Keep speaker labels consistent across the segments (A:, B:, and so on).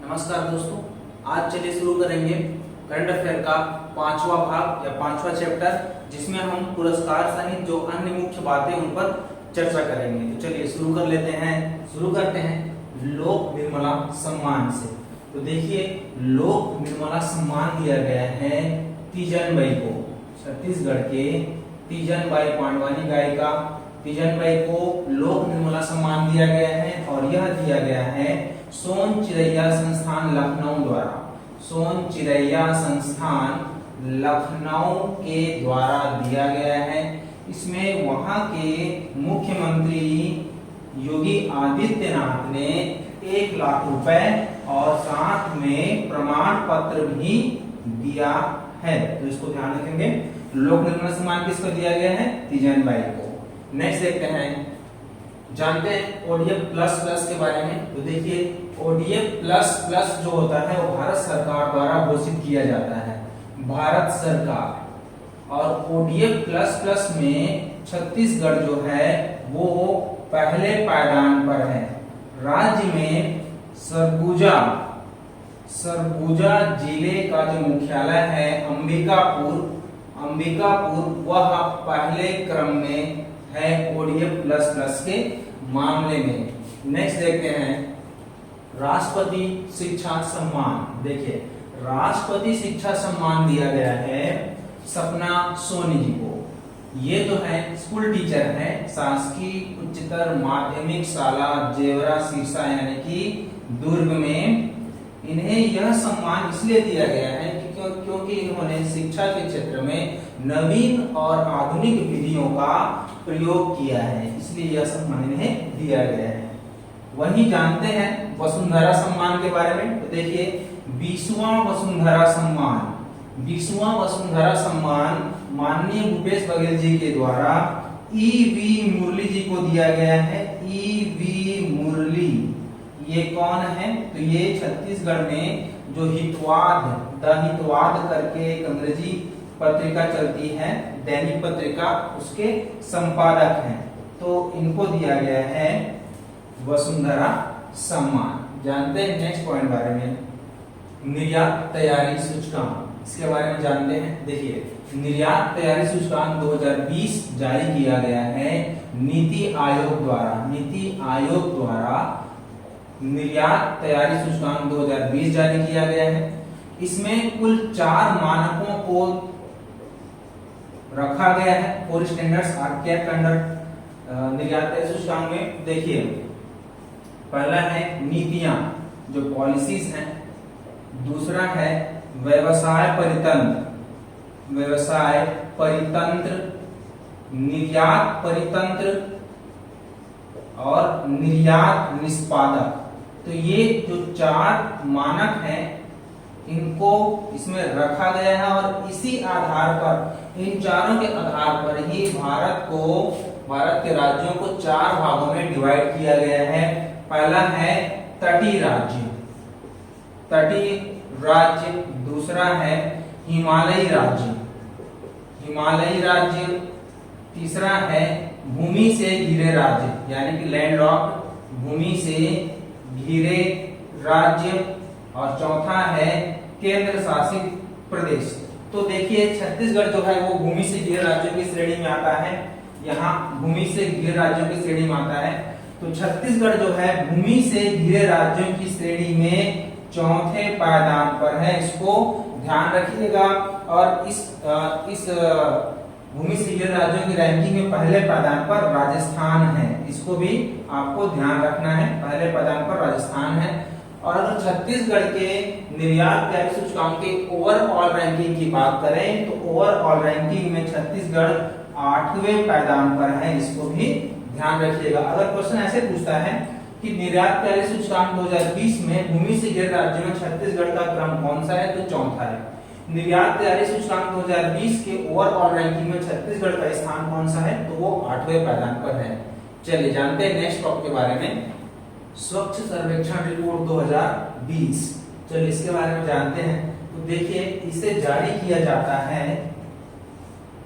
A: नमस्कार दोस्तों, आज चलिए शुरू करेंगे करंट अफेयर का पांचवा भाग या पांचवा चैप्टर, जिसमें हम पुरस्कार सहित जो अन्य मुख्य बातें उन पर चर्चा करेंगे। तो चलिए शुरू करते हैं लोक निर्मला सम्मान से। तो देखिए, लोक निर्मला सम्मान दिया गया है तीजन बाई को, छत्तीसगढ़ के तीजन बाई पांडवानी गायिका तीजन बाई को लोक निर्मला सम्मान दिया गया है। और यह दिया गया है सोन चिरैया संस्थान लखनऊ द्वारा, सोन चिरैया संस्थान लखनऊ के द्वारा दिया गया है। इसमें वहां के मुख्यमंत्री योगी आदित्यनाथ ने 1 लाख रुपए और साथ में प्रमाण पत्र भी दिया है। तो इसको ध्यान रखेंगे, लोक निर्मला सम्मान किसको दिया गया है? तीजन बाई को। नेक्स्ट देखते हैं, जानते हैं ओडीएफ प्लस प्लस के बारे में। तो देखिए, ओडीएफ प्लस प्लस जो होता है वो भारत सरकार द्वारा घोषित किया जाता है, भारत सरकार। और ओडीएफ प्लस प्लस में छत्तीसगढ़ जो है वो पहले पायदान पर है। राज्य में सरगुजा जिले का जो मुख्यालय है अंबिकापुर, वह पहले क्रम में है ओडीएफ प्लस प्लस के मामले में। नेक्स्ट देखते हैं राष्ट्रपति शिक्षा सम्मान। देखिए, राष्ट्रपति शिक्षा सम्मान दिया गया है सपना सोनी जी को। ये तो है स्कूल टीचर है, शासकीय उच्चतर माध्यमिक शाला जेवरा सिरसा यानी कि दुर्ग में। इन्हें यह सम्मान इसलिए दिया गया है क्योंकि इन्होंने शिक्षा के क्षेत्र में नवीन और आधुनिक विधियों का प्रयोग किया है, इसलिए यह सम्मान इन्हें दिया गया है। वहीं जानते हैं वसुंधरा सम्मान के बारे में। तो देखिए, 20वां वसुंधरा सम्मान माननीय भूपेश बघेल जी के द्वारा ईवी मुरली जी को दिया गया है। ईवी मुरली ये कौन है? तो ये छत्तीसगढ़ में जो हितवाद करके एक अंग्रेजी पत्रिका चलती है, दैनिक पत्रिका, उसके संपादक हैं। तो इनको दिया गया है वसुंधरा सम्मान। जानते हैं नेक्स्ट पॉइंट बारे में, निर्यात तैयारी सूचकांक, इसके बारे में जानते हैं। देखिए, निर्यात तैयारी सूचकांक 2020 जारी किया गया है नीति आयोग द्वारा निर्यात तैयारी सूचकांक 2020 जारी किया गया है। इसमें कुल 4 मानकों को रखा गया है, 4 स्टैंडर्ड्स आर केप्ट अंडर निर्यात तैयारी सूचकांक में। देखिए, पहला है नीतियां, जो पॉलिसीज हैं। दूसरा है व्यवसाय परितंत्र, निर्यात परितंत्र और निर्यात निष्पादक। तो ये जो 4 मानक हैं, इनको इसमें रखा गया है और इसी आधार पर, इन चारों के आधार पर ही भारत के राज्यों को 4 भागों में डिवाइड किया गया है। पहला है तटीय राज्य, दूसरा है हिमालयी राज्य, तीसरा है भूमि से घिरे राज्य यानी कि लैंड लॉक्ड, भूमि से घिरे राज्य, और चौथा है केंद्र शासित प्रदेश। तो देखिए, छत्तीसगढ़ जो है वो भूमि से घिरे राज्यों की श्रेणी में आता है। यहाँ भूमि से घिरे राज्यों की श्रेणी में आता है। तो छत्तीसगढ़ जो है भूमि से घिरे राज्यों की श्रेणी में चौथे पायदान पर है, इसको ध्यान रखिएगा। और इस भूमि से घिरे राज्यों की रैंकिंग में पहले पायदान पर राजस्थान है, इसको भी आपको ध्यान रखना है, पहले पायदान पर राजस्थान है। और अगर छत्तीसगढ़ के निर्यात तैयारी सूचकांक के ओवरऑल रैंकिंग की बात करें तो ओवरऑल रैंकिंग में छत्तीसगढ़ 8वें पायदान पर है, इसको भी ध्यान रखिएगा। अगर क्वेश्चन ऐसे पूछता है कि निर्यात तैयारी सूचकांक 2020 में भूमि से घिरे राज्यों में छत्तीसगढ़ का क्रम कौन सा है? तो चौथा है। निर्यात तैयारी सूचकांक 2020 के ओवरऑल रैंकिंग में छत्तीसगढ़ का स्थान कौन सा है? तो वो 8वें पायदान पर है। चलिए जानते हैं नेक्स्ट टॉपिक के बारे में, स्वच्छ सर्वेक्षण रिपोर्ट 2020। चलिए इसके बारे में जानते हैं। तो देखिए, इसे जारी किया जाता है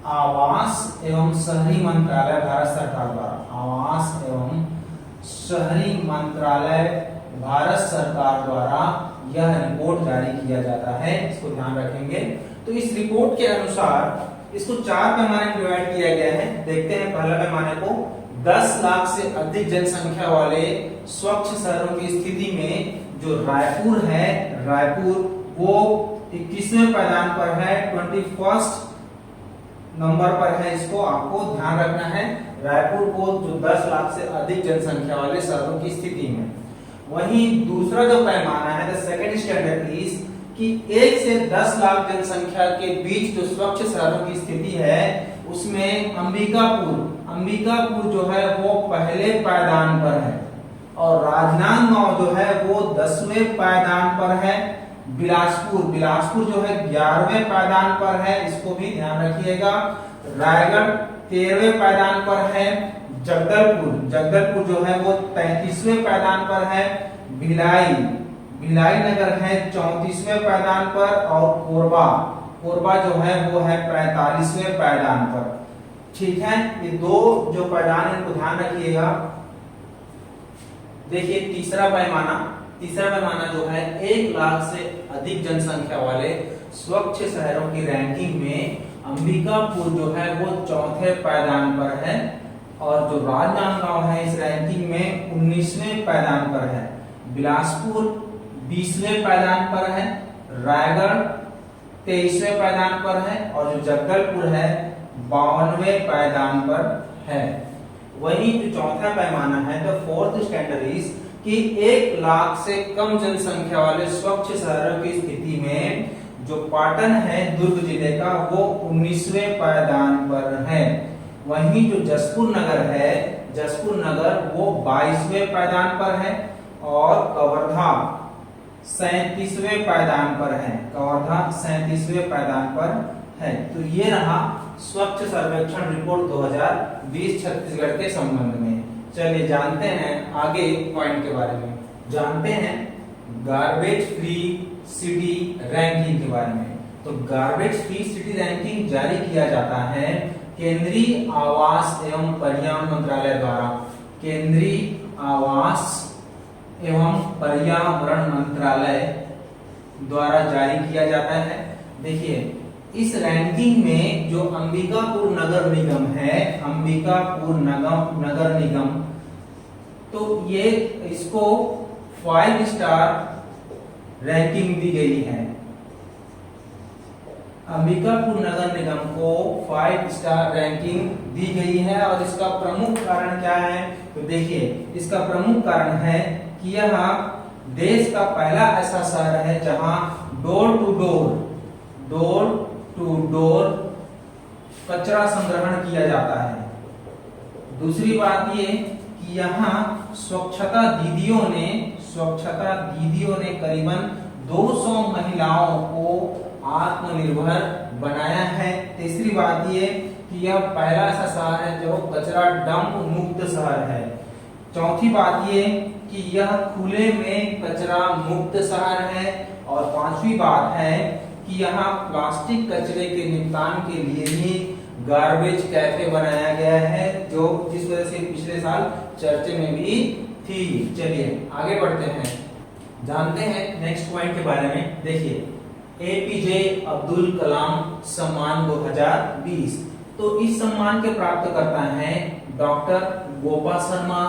A: आवास एवं शहरी मंत्रालय, भारत सरकार द्वारा आवास एवं शहरी मंत्रालय भारत सरकार द्वारा यह रिपोर्ट जारी किया जाता है, इसको ध्यान रखेंगे। तो इस रिपोर्ट के अनुसार इसको 4 पैमाने में डिवाइड किया गया है। देखते हैं पहला पैमाने को। 10 लाख से अधिक जनसंख्या वाले स्वच्छ शहरों की स्थिति में जो रायपुर है, रायपुर वो 21वें पायदान पर है, 21 नंबर पर है। इसको आपको ध्यान रखना है, रायपुर को जो 10 लाख से अधिक जनसंख्या वाले शहरों की स्थिति में। वहीं दूसरा जो पैमाना है, द सेकंड स्टैंडर्ड इज कि 1 से 10 लाख जनसंख्या के बीच जो स्वच्छ शहरों की स्थिति है उसमें अंबिकापुर जो है वो पहले पायदान पर है और राजनांदगांव जो है वो 10वें पायदान पर है। बिलासपुर जो है 11वें पायदान पर है, इसको भी ध्यान रखिएगा। रायगढ़ 13वें पायदान पर है। जगदलपुर जो है वो 33वें पायदान पर है। भिलाई नगर है 34वें पायदान पर और कोरबा जो है वो है 45वें पायदान पर। ठीक है, ये 2 जो पायदान है इनको ध्यान रखिएगा। देखिए तीसरा पैमाना जो है 1 लाख से अधिक जनसंख्या वाले स्वच्छ शहरों की रैंकिंग में अंबिकापुर जो है वो 4थे पायदान पर है और जो राजनांदगांव है इस रैंकिंग में 19वें पायदान पर है। बिलासपुर 20वें पायदान पर है। रायगढ़ 23वें पायदान पर है और जो जगदलपुर है 52वें पायदान पर है। वहीं जो चौथा पैमाना है, द फोर्थ स्टैंडर्ड इज कि 1 लाख से कम जनसंख्या वाले स्वच्छ शहरों की स्थिति में जो पाटन है दुर्ग जिले का वो 19वें पायदान पर है। वहीं जो जसपुर नगर वो 22वें पायदान पर है और कवर्धा 37वें पायदान पर है। तो ये रहा स्वच्छ सर्वेक्षण रिपोर्ट 2020 छत्तीसगढ़ के संबंध में। चलिए जानते हैं आगे पॉइंट के बारे में। जानते हैं गार्बेज फ्री सिटी रैंकिंग के बारे में। तो गार्बेज फ्री सिटी रैंकिंग जारी किया जाता है केंद्रीय आवास एवं पर्यावरण मंत्रालय द्वारा। केंद्रीय आवास एवं पर्यावरण मंत्रालय द्वारा जारी किया जाता है। देखिए इस रैंकिंग में जो अंबिकापुर नगर निगम तो ये इसको 5 स्टार रैंकिंग दी गई है। अंबिकापुर नगर निगम को 5 स्टार रैंकिंग दी गई है और इसका प्रमुख कारण क्या है? तो देखिए इसका प्रमुख कारण है कि यह देश का पहला ऐसा शहर है जहां डोर टू डोर कचरा संग्रहण किया जाता है। दूसरी बात ये कि यहाँ स्वच्छता दीदियों ने करीबन 200 महिलाओं को आत्मनिर्भर बनाया है। तीसरी बात ये कि यह पहला ऐसा शहर है जो कचरा डंप मुक्त शहर है। चौथी बात ये कि यह खुले में कचरा मुक्त शहर है और पांचवी बात है कि यहाँ प्लास्टिक कचरे के निपटान के लिए ही गार्बेज कैफे बनाया गया है, जो जिस वजह से पिछले साल चर्चे में भी थी। चलिए आगे बढ़ते हैं, जानते हैं नेक्स्ट पॉइंट के बारे में। देखिए एपीजे अब्दुल कलाम सम्मान 2020। तो इस सम्मान के प्राप्त करता है डॉक्टर गोपा शर्मा,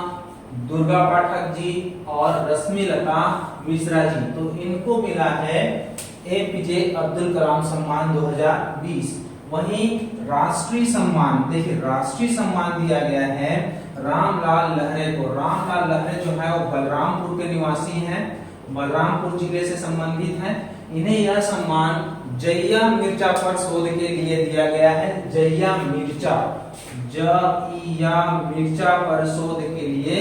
A: दुर्गा पाठक जी और रश्मिलता मिश्रा जी। तो इनको मिला है एपीजे अब्दुल कलाम सम्मान 2020। वहीं राष्ट्रीय सम्मान, देखिए राष्ट्रीय सम्मान दिया गया है रामलाल लहरे को। रामलाल लहरे जो है वो बलरामपुर के निवासी हैं, बलरामपुर जिले से संबंधित हैं। इन्हें यह सम्मान जइया मिर्चा पर शोध के लिए दिया गया है। जइया मिर्चा पर शोध के लिए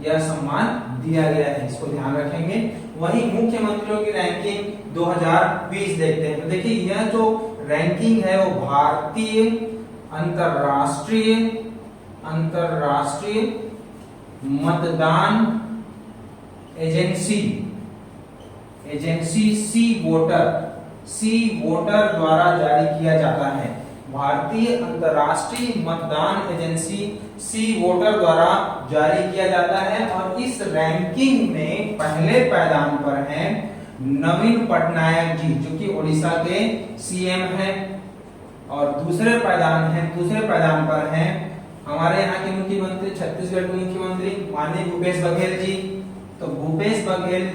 A: यह सम्मान दिया गया है, इसको ध्यान रखेंगे। वहीं मुख्यमंत्रियों की रैंकिंग 2020 देखते हैं। तो देखिए यह जो रैंकिंग है वो भारतीय अंतरराष्ट्रीय मतदान एजेंसी सी वोटर द्वारा जारी किया जाता है। भारतीय अंतर्राष्ट्रीय मतदान एजेंसी सी वोटर द्वारा जारी किया जाता है। और इस रैंकिंग में पहले पायदान पर हैं नवीन पटनायक जी, जो कि उड़ीसा के सीएम हैं। और दूसरे पायदान पर हैं हमारे यहाँ के मुख्यमंत्री, छत्तीसगढ़ के मुख्यमंत्री माननीय भूपेश बघेल जी। तो भूपेश बघेल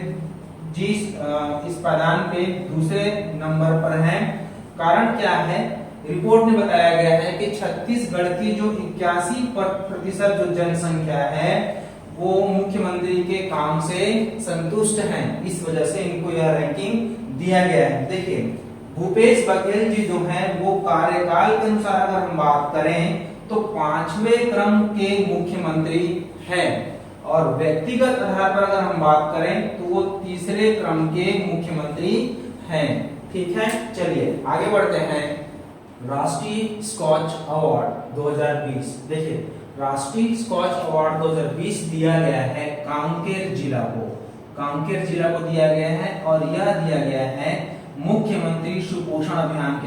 A: जी इस पायदान पे दूसरे नंबर पर हैं। कारण क्या है? रिपोर्ट में बताया गया है कि छत्तीसगढ़ की जो 81% जो जनसंख्या है वो मुख्यमंत्री के काम से संतुष्ट हैं, इस वजह से इनको यह रैंकिंग दिया गया है। देखिए भूपेश बघेल जी जो हैं वो कार्यकाल के अनुसार अगर हम बात करें तो 5वें क्रम के मुख्यमंत्री हैं, और व्यक्तिगत आधार पर अगर हम बात करें तो वो 3रे क्रम के मुख्यमंत्री हैं। ठीक है, चलिए आगे बढ़ते हैं। राष्ट्रीय स्कॉच अवार्ड 2020। देखिए राष्ट्रीय स्कॉच अवार्ड 2020 दिया गया है कांकेर जिला को दिया गया है। और यह दिया गया है मुख्यमंत्री सुपोषण अभियान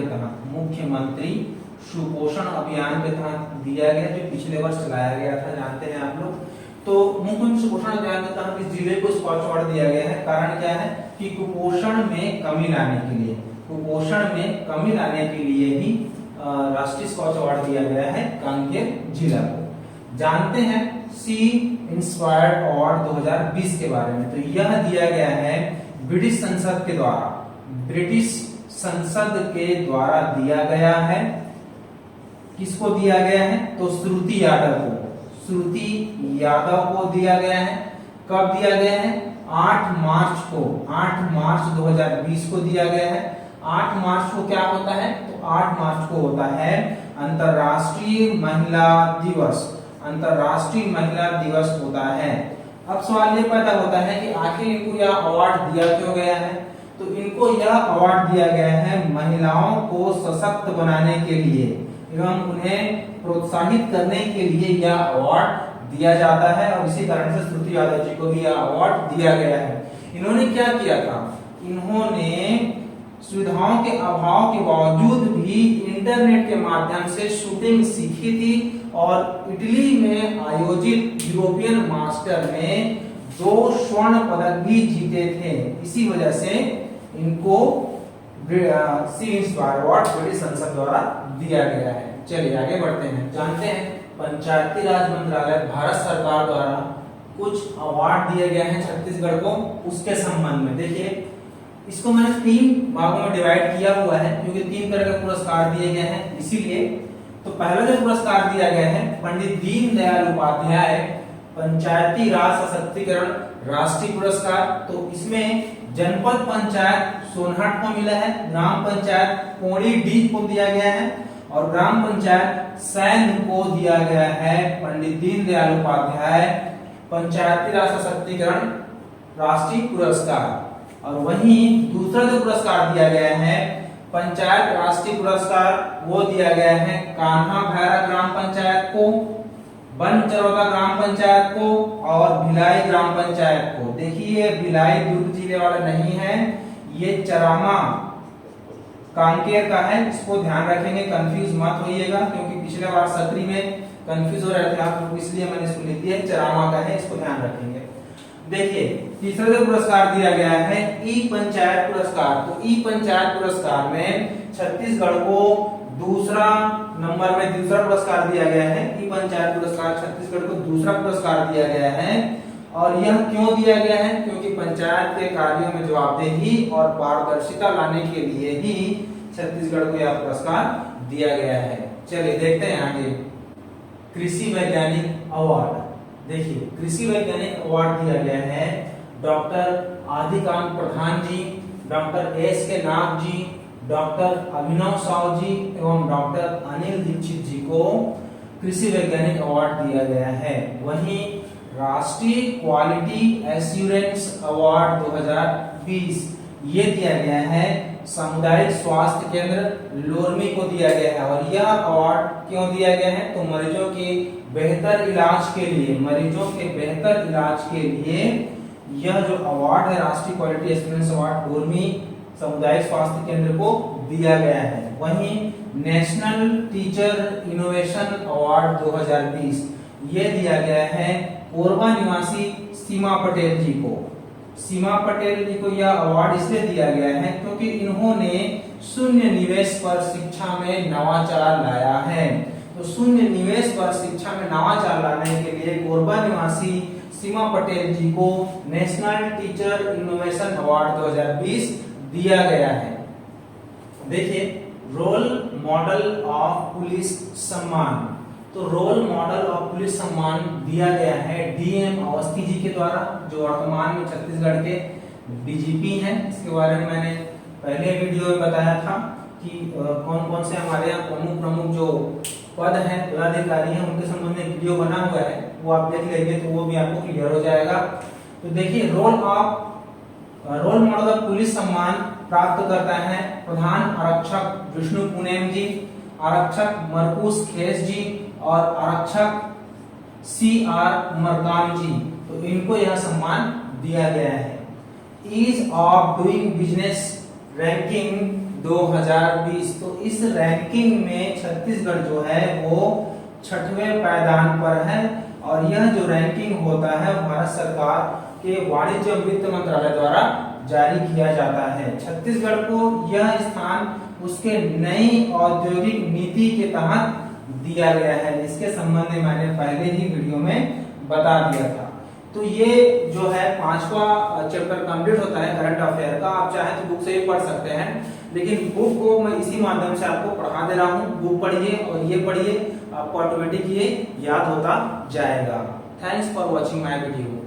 A: के तहत दिया गया, जो पिछले वर्ष चलाया गया था, जानते हैं आप लोग। तो मुख्यमंत्री सुपोषण अभियान के तहत इस जिले को स्कॉच अवार्ड दिया गया है। कारण क्या है कि कुपोषण में कमी लाने के लिए ही राष्ट्रीय स्कॉच अवार्ड दिया गया है कांकेर जिला को। जानते हैं सी इंस्पायर्ड अवार्ड 2020 के बारे में। तो यह दिया गया है ब्रिटिश संसद के द्वारा दिया गया है। किसको दिया गया है? तो श्रुति यादव को दिया गया है। कब दिया गया है? 8 मार्च 2020 को दिया गया है। 8 मार्च को क्या होता है? तो 8 मार्च को होता है अंतरराष्ट्रीय महिला दिवस होता है। अब सवाल ये पैदा होता है कि आखिर इनको यह अवार्ड दिया क्यों गया है? तो इनको यह अवार्ड दिया गया है महिलाओं को सशक्त बनाने के लिए एवं उन्हें प्रोत्साहित करने के लिए यह अवार्ड दिया जाता है। और इसी कारण से श्रुति यादव जी को भी यह अवार्ड दिया गया है। इन्होंने क्या किया था? इन्होंने सुविधाओं के अभाव के बावजूद भी इंटरनेट के माध्यम से शूटिंग सीखी थी और इटली में आयोजित यूरोपियन मास्टर में 2 स्वर्ण पदक भी जीते थे। इसी वजह से इनको सी इंस्पायर अवार्ड ब्रिटिश संसद द्वारा दिया गया है। चलिए आगे बढ़ते हैं। जानते हैं पंचायती राज मंत्रालय भारत सरकार द्वारा कुछ अवार्ड दिए गए हैं छत्तीसगढ़ को, उसके संबंध में। देखिए इसको मैंने 3 भागों में डिवाइड किया हुआ है क्योंकि 3 तरह के पुरस्कार दिए गए हैं, इसीलिए। तो पहला जो पुरस्कार दिया गया है पंडित दीनदयाल उपाध्याय पंचायती राज सशक्तिकरण राष्ट्रीय पुरस्कार। तो इसमें जनपद पंचायत सोनहट को मिला है, ग्राम पंचायत कोड़ी डी को दिया गया है और ग्राम पंचायत सैन को दिया गया है पंडित दीनदयाल उपाध्याय पंचायती राज सशक्तिकरण राष्ट्रीय पुरस्कार। और वहीं दूसरा जो पुरस्कार दिया गया है पंचायत राष्ट्रीय पुरस्कार, वो दिया गया है कान्हा भैरा ग्राम पंचायत को, बनचरौदा ग्राम पंचायत को और भिलाई ग्राम पंचायत को। देखिए भिलाई दुर्ग जिले वाला नहीं है, ये चरामा कांकेर का है, इसको ध्यान रखेंगे, कंफ्यूज मत होइएगा क्योंकि पिछले बार सत्री में कंफ्यूज हो रहे थे आप लोग, इसलिए मैंने इसको लिख दिया चरामा का है, इसको ध्यान रखेंगे। देखिए तीसरा जो पुरस्कार दिया गया है ई पंचायत पुरस्कार। तो ई पंचायत पुरस्कार में छत्तीसगढ़ को दूसरा नंबर में दूसरा पुरस्कार दिया गया है। ई पंचायत पुरस्कार छत्तीसगढ़ को दूसरा पुरस्कार दिया गया है। और यह क्यों दिया गया है? क्योंकि पंचायत के कार्यों में जवाबदेही और पारदर्शिता लाने के लिए ही छत्तीसगढ़ को यह पुरस्कार दिया गया है। चलिए देखते हैं आगे। कृषि वैज्ञानिक अवार्ड। देखिए कृषि वैज्ञानिक अवार्ड दिया गया है डॉक्टर आदिकांत प्रधान जी, डॉक्टर एस के नाग जी, डॉक्टर अभिनव साव जी एवं डॉक्टर अनिल दीक्षित जी को कृषि वैज्ञानिक अवार्ड दिया गया है। वहीं राष्ट्रीय क्वालिटी एश्योरेंस अवार्ड 2020 ये दिया गया है सामुदायिक स्वास्थ्य केंद्र लोरमी को दिया गया है। और यह अवार्ड क्यों दिया गया है? तो मरीजों के बेहतर इलाज के लिए यह जो अवार्ड है राष्ट्रीय क्वालिटी एश्योरेंस अवार्ड लोरमी सामुदायिक स्वास्थ्य केंद्र को दिया गया है। वहीं नेशनल टीचर इनोवेशन अवार्ड 2020 ये दिया गया है कोरबा निवासी सीमा पटेल जी को। सीमा पटेल जी को यह अवार्ड इसलिए दिया गया है क्योंकि इन्होंने शून्य निवेश पर शिक्षा में नवाचार लाया है। तो शून्य निवेश पर शिक्षा में नवाचार लाने के लिए कोरबा निवासी सीमा पटेल जी को नेशनल टीचर इनोवेशन अवार्ड 2020 दिया गया है। देखिए रोल मॉडल ऑफ पुलिस सम्मान, तो रोल मॉडल ऑफ पुलिस सम्मान दिया गया है डीएम अवस्थी जी के द्वारा, जो वर्तमान में छत्तीसगढ़ के डीजीपी हैं। इसके बारे में मैंने पहले वीडियो में बताया था कि कौन कौन से हमारे यहाँ प्रमुख जो पद हैं, पदाधिकारी हैं, उनके संबंध में वीडियो बना हुआ है, वो आप देख लेंगे तो वो भी आपको क्लियर हो जाएगा। तो देखिए रोल मॉडल ऑफ पुलिस सम्मान प्राप्त करता है प्रधान आरक्षक विष्णु पुनेम जी, आरक्षक मरकुस खेस जी और आरक्षक CR मरकाम जी। तो इनको यह सम्मान दिया गया है। Ease of doing business ranking 2020, तो इस रैंकिंग में छत्तीसगढ़ जो है वो 6वें पायदान पर है और यह जो रैंकिंग होता है भारत सरकार के वाणिज्य वित्त मंत्रालय द्वारा जारी किया जाता है। छत्तीसगढ़ को यह स्थान उसके नई औद्योगिक नीति के तहत दिया गया है। इसके संबंध में मैंने पहले ही वीडियो में बता दिया था। तो ये जो है 5वां चैप्टर कंप्लीट होता है करंट अफेयर का। आप चाहे तो बुक से भी पढ़ सकते हैं, लेकिन बुक को मैं इसी माध्यम से आपको पढ़ा दे रहा हूँ। बुक पढ़िए और ये पढ़िए, आपको ऑटोमेटिक ये याद होता जाएगा। Thanks for watching my video.